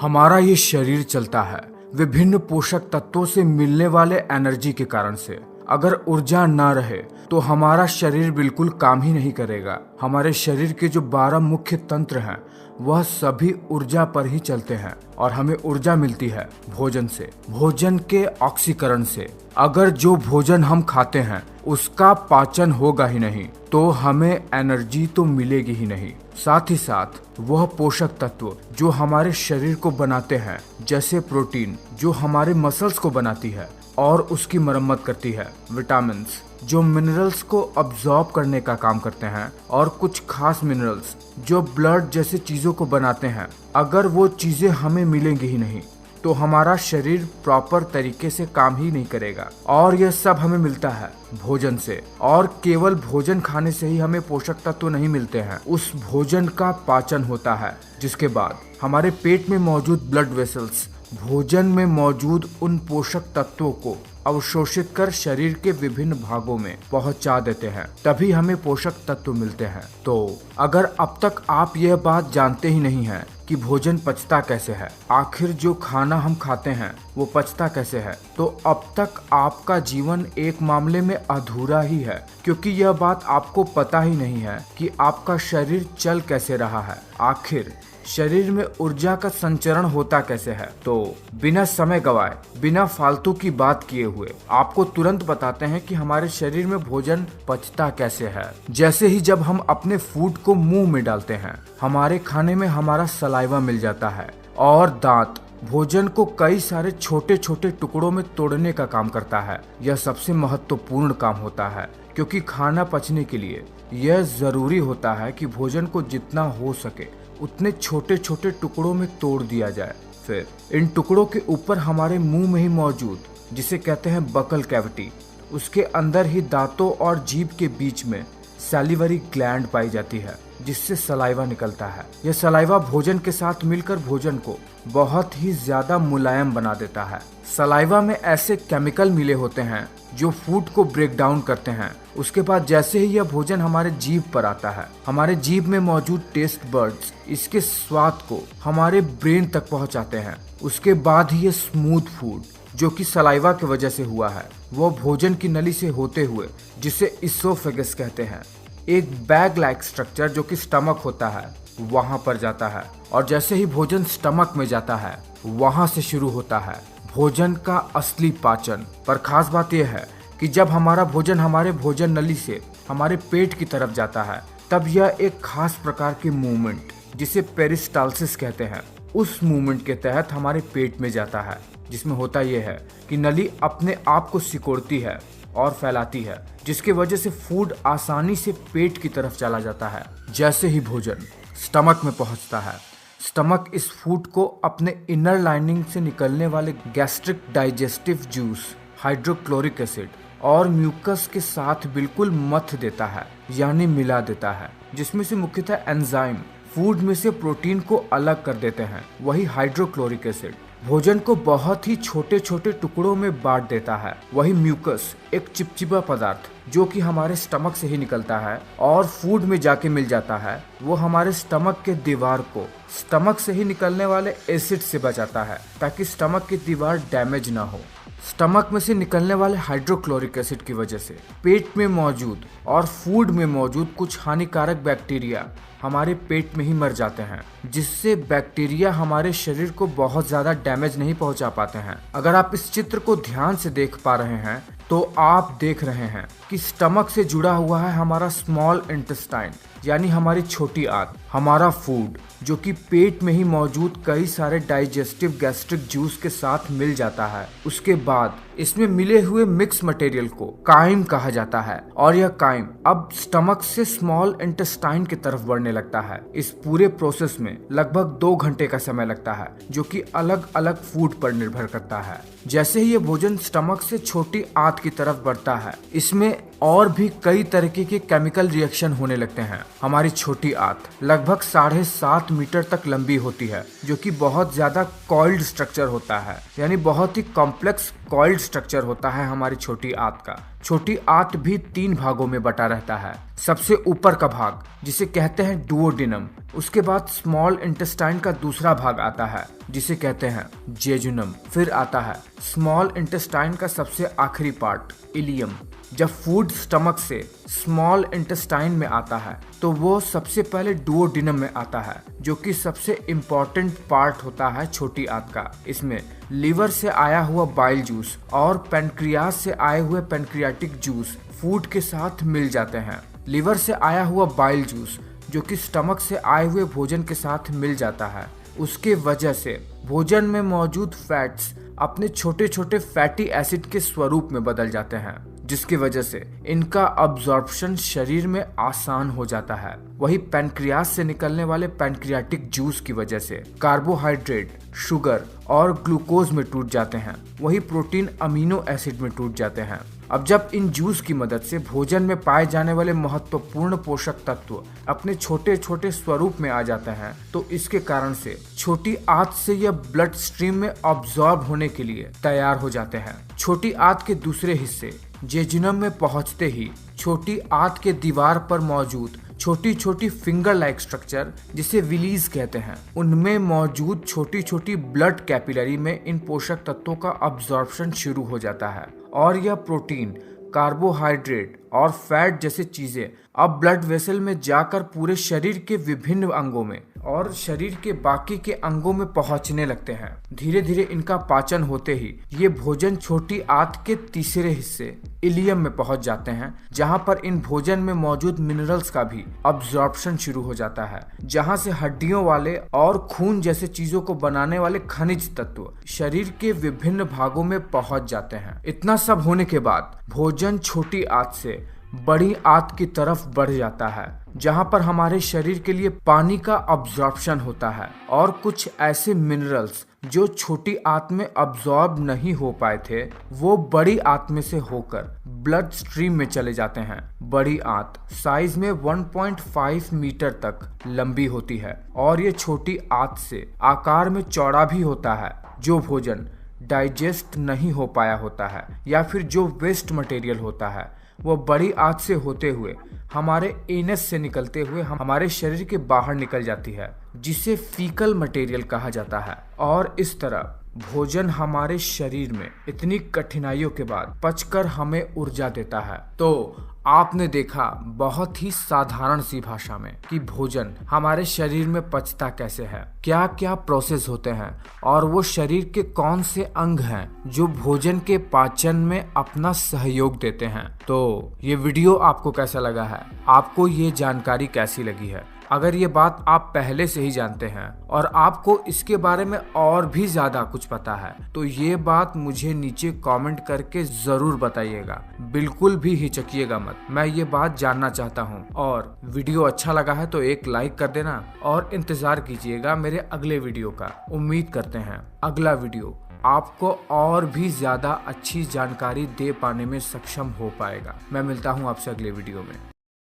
हमारा ये शरीर चलता है विभिन्न पोषक तत्वों से मिलने वाले एनर्जी के कारण से। अगर ऊर्जा ना रहे तो हमारा शरीर बिल्कुल काम ही नहीं करेगा। हमारे शरीर के जो 12 मुख्य तंत्र हैं वह सभी ऊर्जा पर ही चलते हैं और हमें ऊर्जा मिलती है भोजन से, भोजन के ऑक्सीकरण से। अगर जो भोजन हम खाते हैं उसका पाचन होगा ही नहीं तो हमें एनर्जी तो मिलेगी ही नहीं। साथ ही साथ वह पोषक तत्व जो हमारे शरीर को बनाते हैं, जैसे प्रोटीन जो हमारे मसल्स को बनाती है और उसकी मरम्मत करती है, विटामिन्स जो मिनरल्स को अब्सॉर्ब करने का काम करते हैं, और कुछ खास मिनरल्स जो ब्लड जैसे चीजों को बनाते हैं। अगर वो चीजें हमें मिलेंगी ही नहीं तो हमारा शरीर प्रॉपर तरीके से काम ही नहीं करेगा। और यह सब हमें मिलता है भोजन से, और केवल भोजन खाने से ही हमें पोषक तत्व नहीं मिलते हैं। उस भोजन का पाचन होता है, जिसके बाद हमारे पेट में मौजूद ब्लड वेसल्स भोजन में मौजूद उन पोषक तत्वों को अवशोषित कर शरीर के विभिन्न भागों में पहुंचा देते हैं, तभी हमें पोषक तत्व मिलते हैं। तो अगर अब तक आप यह बात जानते ही नहीं हैं कि भोजन पचता कैसे है, आखिर जो खाना हम खाते हैं वो पचता कैसे है, तो अब तक आपका जीवन एक मामले में अधूरा ही है, क्योंकि यह बात आपको पता ही नहीं है कि आपका शरीर चल कैसे रहा है, आखिर शरीर में ऊर्जा का संचरण होता कैसे है। तो बिना समय गवाए, बिना फालतू की बात किए हुए आपको तुरंत बताते हैं कि हमारे शरीर में भोजन पचता कैसे है। जैसे ही जब हम अपने फूड को मुंह में डालते हैं, हमारे खाने में हमारा सलाइवा मिल जाता है और दांत भोजन को कई सारे छोटे छोटे टुकड़ों में तोड़ने का काम करता है। यह सबसे महत्वपूर्ण काम होता है, क्योंकि खाना पचने के लिए यह जरूरी होता है कि भोजन को जितना हो सके उतने छोटे छोटे टुकड़ों में तोड़ दिया जाए। फिर इन टुकड़ों के ऊपर हमारे मुंह में ही मौजूद, जिसे कहते हैं बकल कैविटी, उसके अंदर ही दांतों और जीभ के बीच में सैलिवरी ग्लैंड पाई जाती है, जिससे सलाइवा निकलता है। यह सलाइवा भोजन के साथ मिलकर भोजन को बहुत ही ज्यादा मुलायम बना देता है। सलाइवा में ऐसे केमिकल मिले होते हैं जो फूड को ब्रेक डाउन करते हैं। उसके बाद जैसे ही यह भोजन हमारे जीभ पर आता है, हमारे जीभ में मौजूद टेस्ट बर्ड्स इसके स्वाद को हमारे ब्रेन तक पहुंचाते हैं। उसके बाद ही ये स्मूथ फूड, जो कि सलाइवा की वजह से हुआ है, वो भोजन की नली से होते हुए, जिसे इसोफेगस कहते हैं, एक बैग लाइक स्ट्रक्चर जो कि स्टमक होता है, वहां पर जाता है। और जैसे ही भोजन स्टमक में जाता है, वहां से शुरू होता है भोजन का असली पाचन। पर खास बात यह है कि जब हमारा भोजन हमारे भोजन नली से हमारे पेट की तरफ जाता है, तब यह एक खास प्रकार की मूवमेंट, जिसे पेरिस्टालसिस कहते हैं, उस मूवमेंट के तहत हमारे पेट में जाता है, जिसमें होता यह है कि नली अपने आप को सिकोड़ती है और फैलाती है, जिसकी वजह से फूड आसानी से पेट की तरफ चला जाता है। जैसे ही भोजन स्टमक में पहुंचता है, स्टमक इस फूड को अपने इनर लाइनिंग से निकलने वाले gastric digestive juice, hydrochloric acid और म्यूकस के साथ बिल्कुल मथ देता है, यानी मिला देता है, जिसमें से मुख्यतः एंजाइम फूड में से प्रोटीन को अलग कर देते हैं। वही हाइड्रोक्लोरिक एसिड भोजन को बहुत ही छोटे छोटे टुकड़ों में बांट देता है। वही म्यूकस एक चिपचिपा पदार्थ जो कि हमारे स्टमक से ही निकलता है और फूड में जाके मिल जाता है, वो हमारे स्टमक के दीवार को स्टमक से ही निकलने वाले एसिड से बचाता है, ताकि स्टमक की दीवार डैमेज ना हो। स्टमक में से निकलने वाले हाइड्रोक्लोरिक एसिड की वजह से पेट में मौजूद और फूड में मौजूद कुछ हानिकारक बैक्टीरिया हमारे पेट में ही मर जाते हैं, जिससे बैक्टीरिया हमारे शरीर को बहुत ज्यादा डैमेज नहीं पहुंचा पाते हैं। अगर आप इस चित्र को ध्यान से देख पा रहे हैं तो आप देख रहे हैं कि स्टमक से जुड़ा हुआ है हमारा स्मॉल इंटेस्टाइन, यानी हमारी छोटी आंत, हमारा फूड जो कि पेट में ही मौजूद कई सारे डाइजेस्टिव गैस्ट्रिक जूस के साथ मिल जाता है। उसके बाद इसमें मिले हुए मिक्स मटेरियल को काइम कहा जाता है, और यह काइम अब स्टमक से स्मॉल इंटेस्टाइन की तरफ बढ़ने लगता है। इस पूरे प्रोसेस में लगभग 2 घंटे का समय लगता है, जो कि अलग अलग फूड पर निर्भर करता है। जैसे ही ये भोजन स्टमक से छोटी आंत की तरफ बढ़ता है, इसमें और भी कई तरीके के केमिकल रिएक्शन होने लगते हैं। हमारी छोटी आंत लगभग 7.5 मीटर तक लंबी होती है, जो कि बहुत ज्यादा कॉइल्ड स्ट्रक्चर होता है, यानी बहुत ही कॉम्प्लेक्स कॉइल्ड स्ट्रक्चर होता है हमारी छोटी आंत का। छोटी आंत भी 3 भागों में बटा रहता है। सबसे ऊपर का भाग जिसे कहते हैं डुओडेनम, उसके बाद स्मॉल इंटेस्टाइन का दूसरा भाग आता है जिसे कहते हैं जेजुनम, फिर आता है स्मॉल इंटेस्टाइन का सबसे आखिरी पार्ट इलियम। जब फूड स्टमक से स्मॉल इंटेस्टाइन में आता है तो वो सबसे पहले डुओडेनम में आता है, जो कि सबसे इम्पोर्टेंट पार्ट होता है छोटी आंत का। इसमें लीवर से आया हुआ बाइल जूस और पैनक्रियास से आए हुए पैनक्रियाटिक जूस फूड के साथ मिल जाते हैं। लीवर से आया हुआ बाइल जूस जो कि स्टमक से आए हुए भोजन के साथ मिल जाता है, उसके वजह से भोजन में मौजूद फैट्स अपने छोटे छोटे फैटी एसिड के स्वरूप में बदल जाते हैं, जिसकी वजह से इनका अब्जॉर्प्शन शरीर में आसान हो जाता है। वही पैनक्रियास से निकलने वाले पैनक्रियाटिक जूस की वजह से कार्बोहाइड्रेट, शुगर और ग्लूकोज में टूट जाते हैं। वही प्रोटीन अमीनो एसिड में टूट जाते हैं। अब जब इन जूस की मदद से भोजन में पाए जाने वाले महत्वपूर्ण पोषक तत्व अपने छोटे छोटे स्वरूप में आ जाते हैं, तो इसके कारण से छोटी आंत से यह ब्लड स्ट्रीम में अब्सॉर्ब होने के लिए तैयार हो जाते हैं। छोटी आंत के दूसरे हिस्से जेजुनम में पहुंचते ही छोटी आंत के दीवार पर मौजूद छोटी छोटी फिंगर लाइक स्ट्रक्चर जिसे विलीज कहते हैं, उनमें मौजूद छोटी छोटी ब्लड कैपिलरी में इन पोषक तत्वों का अब्जॉर्प्शन शुरू हो जाता है और यह प्रोटीन, कार्बोहाइड्रेट और फैट जैसे चीजें अब ब्लड वेसल में जाकर पूरे शरीर के विभिन्न अंगों में और शरीर के बाकी के अंगों में पहुंचने लगते हैं। धीरे धीरे इनका पाचन होते ही ये भोजन छोटी आंत के तीसरे हिस्से इलियम में पहुंच जाते हैं, जहां पर इन भोजन में मौजूद मिनरल्स का भी अब्जॉर्प्शन शुरू हो जाता है, जहां से हड्डियों वाले और खून जैसे चीजों को बनाने वाले खनिज तत्व शरीर के विभिन्न भागों में पहुंच जाते हैं। इतना सब होने के बाद भोजन छोटी आंत से बड़ी आंत की तरफ बढ़ जाता है, जहां पर हमारे शरीर के लिए पानी का अब्जॉर्प्शन होता है और कुछ ऐसे मिनरल्स जो छोटी आंत में अब्सॉर्ब नहीं हो पाए थे वो बड़ी आंत में से होकर ब्लड स्ट्रीम में चले जाते हैं। बड़ी आंत साइज में 1.5 मीटर तक लंबी होती है और ये छोटी आंत से आकार में चौड़ा भी होता है। जो भोजन डाइजेस्ट नहीं हो पाया होता है या फिर जो वेस्ट मटेरियल होता है वो बड़ी आंत से होते हुए हमारे एनस से निकलते हुए हमारे शरीर के बाहर निकल जाती है, जिसे फीकल मटेरियल कहा जाता है। और इस तरह भोजन हमारे शरीर में इतनी कठिनाइयों के बाद पचकर हमें ऊर्जा देता है। तो आपने देखा बहुत ही साधारण सी भाषा में कि भोजन हमारे शरीर में पचता कैसे है, क्या क्या प्रोसेस होते हैं और वो शरीर के कौन से अंग हैं जो भोजन के पाचन में अपना सहयोग देते हैं। तो ये वीडियो आपको कैसा लगा है, आपको ये जानकारी कैसी लगी है? अगर ये बात आप पहले से ही जानते हैं और आपको इसके बारे में और भी ज्यादा कुछ पता है तो ये बात मुझे नीचे कमेंट करके जरूर बताइएगा। बिल्कुल भी हिचकिएगा मत, मैं ये बात जानना चाहता हूँ। और वीडियो अच्छा लगा है तो एक लाइक कर देना और इंतजार कीजिएगा मेरे अगले वीडियो का। उम्मीद करते हैं अगला वीडियो आपको और भी ज्यादा अच्छी जानकारी दे पाने में सक्षम हो पाएगा। मैं मिलता हूँ आपसे अगले वीडियो में।